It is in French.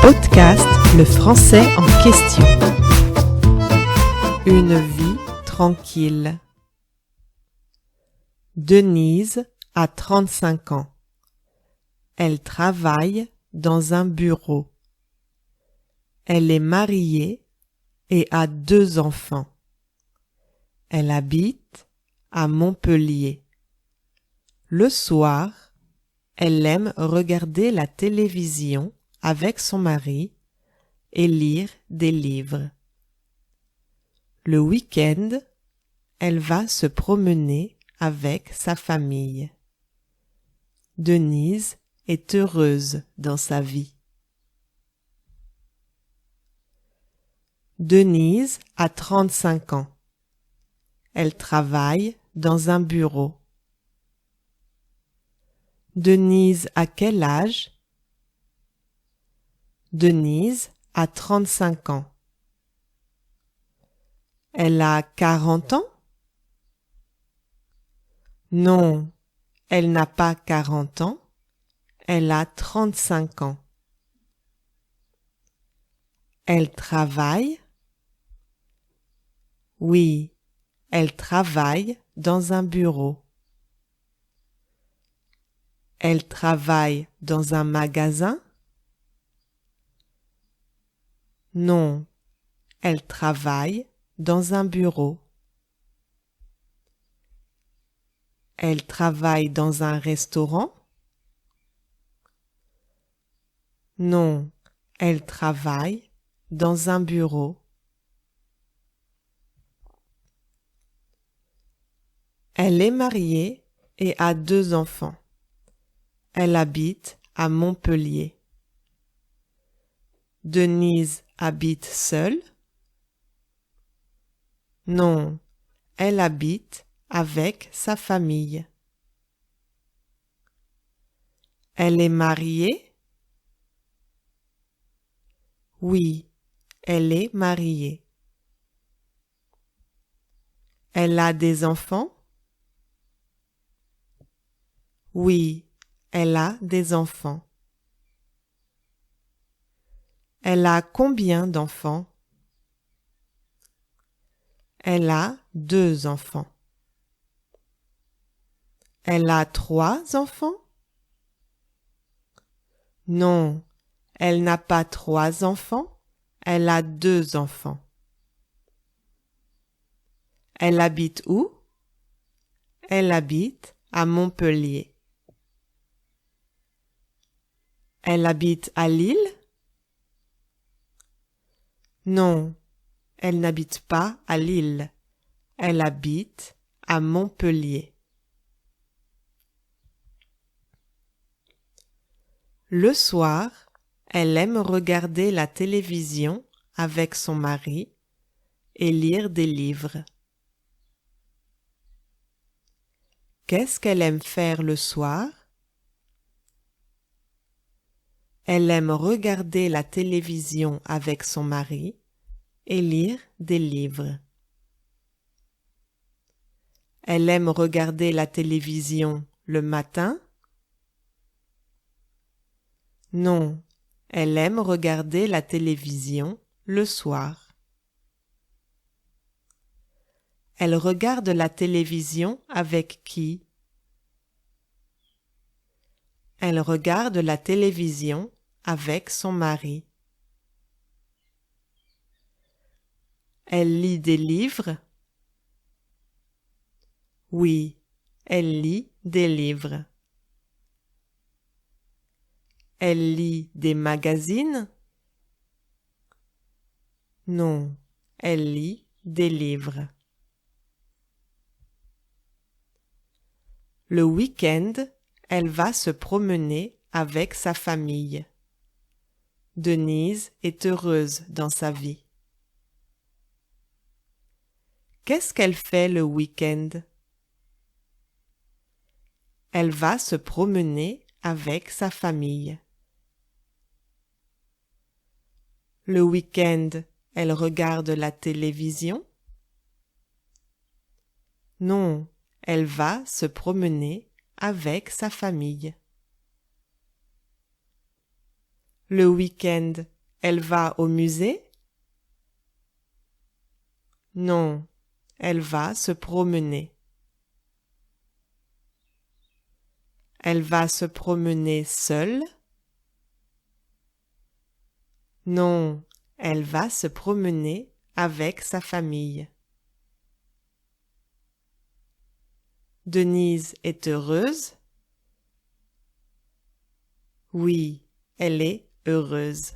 Podcast Le français en question. Une vie tranquille. Denise a 35 ans. Elle travaille dans un bureau. Elle est mariée et a 2 enfants. Elle habite à Montpellier. Le soir, elle aime regarder la télévision avec son mari et lire des livres. Le week-end, elle va se promener avec sa famille. Denise est heureuse dans sa vie. Denise a 35 ans. Elle travaille dans un bureau. Denise a quel âge? Denise a 35 ans. Elle a 40 ans? Non, elle n'a pas 40 ans. Elle a 35 ans. Elle travaille? Oui, elle travaille dans un bureau. Elle travaille dans un magasin? Non, elle travaille dans un bureau. Elle travaille dans un restaurant? Non, elle travaille dans un bureau. Elle est mariée et a 2 enfants. Elle habite à Montpellier. Denise habite seule? Non, elle habite avec sa famille. Elle est mariée? Oui, elle est mariée. Elle a des enfants? Oui, elle a des enfants. Elle a combien d'enfants? Elle a 2 enfants. Elle a 3 enfants? Non, elle n'a pas 3 enfants, elle a 2 enfants. Elle habite où? Elle habite à Montpellier. Elle habite à Lille? Non, elle n'habite pas à Lille. Elle habite à Montpellier. Le soir, elle aime regarder la télévision avec son mari et lire des livres. Qu'est-ce qu'elle aime faire le soir? Elle aime regarder la télévision avec son mari et lire des livres. Elle aime regarder la télévision le matin? Non, elle aime regarder la télévision le soir. Elle regarde la télévision avec qui? Elle regarde la télévision avec son mari. Elle lit des livres? Oui, elle lit des livres. Elle lit des magazines? Non, elle lit des livres. Le week-end, elle va se promener avec sa famille. Denise est heureuse dans sa vie. Qu'est-ce qu'elle fait le week-end? Elle va se promener avec sa famille. Le week-end, elle regarde la télévision? Non, elle va se promener avec sa famille. Le week-end, Elle va au musée? Non, elle va se promener. Elle va se promener seule? Non, elle va se promener avec sa famille. Denise est heureuse? Oui, elle est heureuse.